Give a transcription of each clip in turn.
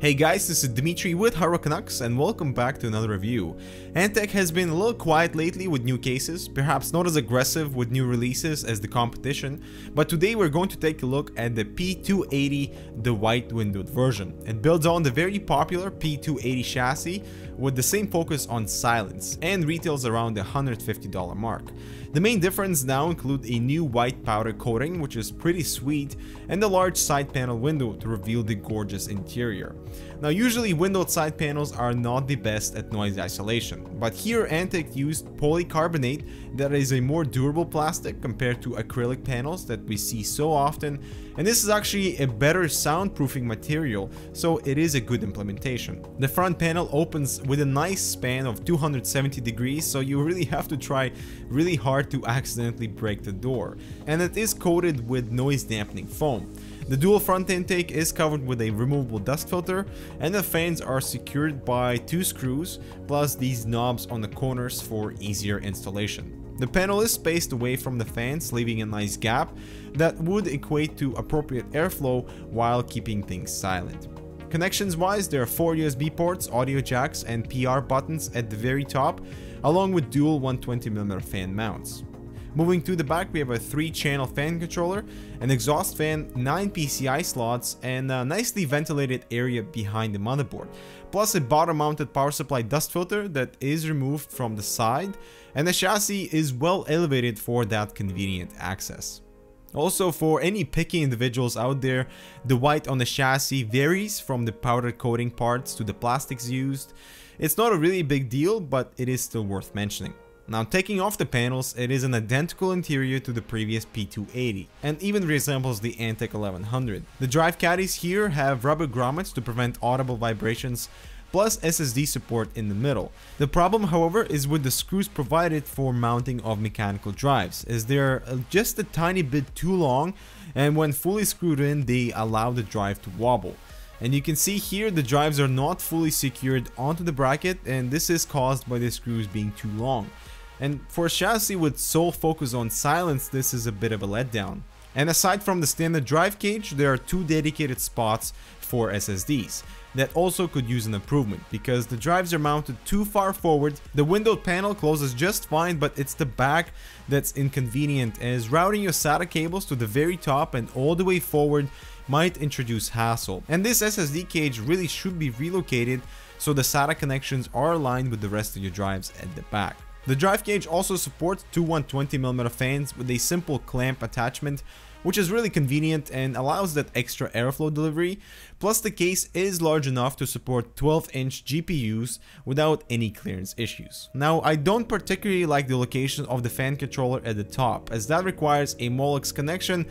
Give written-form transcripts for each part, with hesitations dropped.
Hey guys, this is Dimitri with Haro Canucks and welcome back to another review. Antec has been a little quiet lately with new cases, perhaps not as aggressive with new releases as the competition, but today we're going to take a look at the P280, the white windowed version. It builds on the very popular P280 chassis with the same focus on silence and retails around the $150 mark. The main difference now include a new white powder coating, which is pretty sweet, and a large side panel window to reveal the gorgeous interior. Now usually windowed side panels are not the best at noise isolation, but here Antec used polycarbonate that is a more durable plastic compared to acrylic panels that we see so often, and this is actually a better soundproofing material, so it is a good implementation. The front panel opens with a nice span of 270 degrees, so you really have to try really hard to accidentally break the door, and it is coated with noise dampening foam. The dual front intake is covered with a removable dust filter, and the fans are secured by 2 screws plus these knobs on the corners for easier installation. The panel is spaced away from the fans, leaving a nice gap that would equate to appropriate airflow while keeping things silent. Connections wise, there are 4 USB ports, audio jacks, and PR buttons at the very top, along with dual 120mm fan mounts. Moving to the back, we have a 3-channel fan controller, an exhaust fan, 9 PCI slots, and a nicely ventilated area behind the motherboard, plus a bottom-mounted power supply dust filter that is removed from the side, and the chassis is well elevated for that convenient access. Also, for any picky individuals out there, the white on the chassis varies from the powder coating parts to the plastics used. It's not a really big deal, but it is still worth mentioning. Now, taking off the panels, it is an identical interior to the previous P280 and even resembles the Antec 1100. The drive caddies here have rubber grommets to prevent audible vibrations, plus SSD support in the middle. The problem, however, is with the screws provided for mounting of mechanical drives, as they're just a tiny bit too long, and when fully screwed in, they allow the drive to wobble. And you can see here the drives are not fully secured onto the bracket, and this is caused by the screws being too long. And for a chassis with sole focus on silence, this is a bit of a letdown. And aside from the standard drive cage, there are 2 dedicated spots for SSDs that also could use an improvement, because the drives are mounted too far forward. The windowed panel closes just fine, but it's the back that's inconvenient, as routing your SATA cables to the very top and all the way forward might introduce hassle. And this SSD cage really should be relocated so the SATA connections are aligned with the rest of your drives at the back. The drive cage also supports 2 120mm fans with a simple clamp attachment, which is really convenient and allows that extra airflow delivery, plus the case is large enough to support 12-inch GPUs without any clearance issues. Now, I don't particularly like the location of the fan controller at the top, as that requires a Molex connection,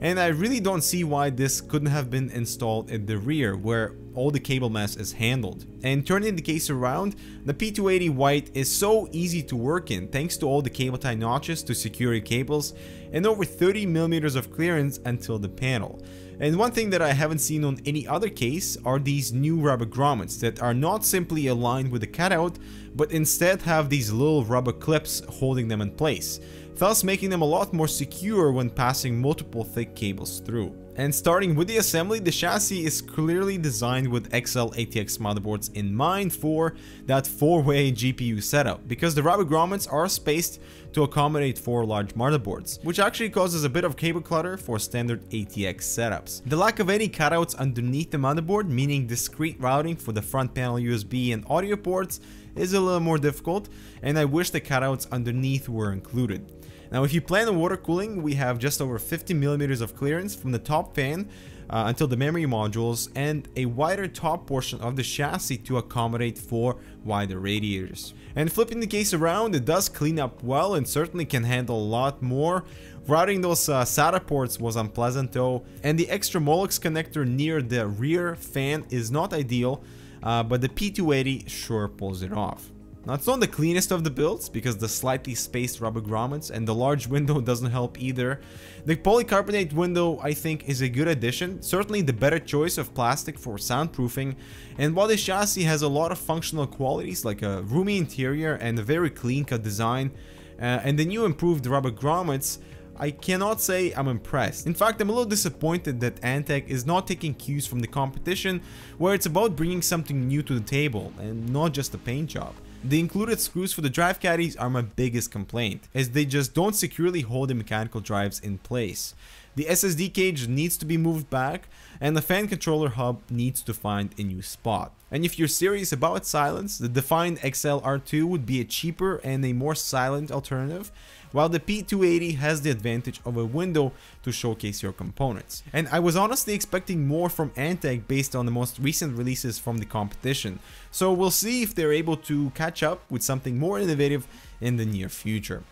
and I really don't see why this couldn't have been installed at the rear, where all the cable mess is handled. And turning the case around, the P280 white is so easy to work in thanks to all the cable tie notches to secure your cables and over 30mm of clearance until the panel. And one thing that I haven't seen on any other case are these new rubber grommets that are not simply aligned with the cutout, but instead have these little rubber clips holding them in place, thus making them a lot more secure when passing multiple thick cables through. And starting with the assembly, the chassis is clearly designed with XL ATX motherboards in mind for that 4-way GPU setup, because the rubber grommets are spaced to accommodate 4 large motherboards, which actually causes a bit of cable clutter for standard ATX setups. The lack of any cutouts underneath the motherboard, meaning discrete routing for the front panel USB and audio ports, is a little more difficult, and I wish the cutouts underneath were included. Now, if you plan on water cooling, we have just over 50mm of clearance from the top fan until the memory modules, and a wider top portion of the chassis to accommodate 4 wider radiators. And flipping the case around, it does clean up well and certainly can handle a lot more. Routing those SATA ports was unpleasant though, and the extra Molex connector near the rear fan is not ideal, but the P280 sure pulls it off. Now, it's not the cleanest of the builds because the slightly spaced rubber grommets and the large window doesn't help either. The polycarbonate window, I think, is a good addition, certainly the better choice of plastic for soundproofing, and while the chassis has a lot of functional qualities like a roomy interior and a very clean cut design, and the new improved rubber grommets, I cannot say I'm impressed. In fact, I'm a little disappointed that Antec is not taking cues from the competition, where it's about bringing something new to the table and not just a paint job. The included screws for the drive caddies are my biggest complaint, as they just don't securely hold the mechanical drives in place. The SSD cage needs to be moved back, and the fan controller hub needs to find a new spot. And if you're serious about silence, the Define XL R2 would be a cheaper and a more silent alternative, while the P280 has the advantage of a window to showcase your components. And I was honestly expecting more from Antec based on the most recent releases from the competition, so we'll see if they're able to catch up with something more innovative in the near future.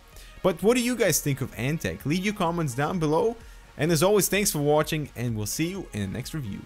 But what do you guys think of Antec? Leave your comments down below, and as always, thanks for watching, and we'll see you in the next review.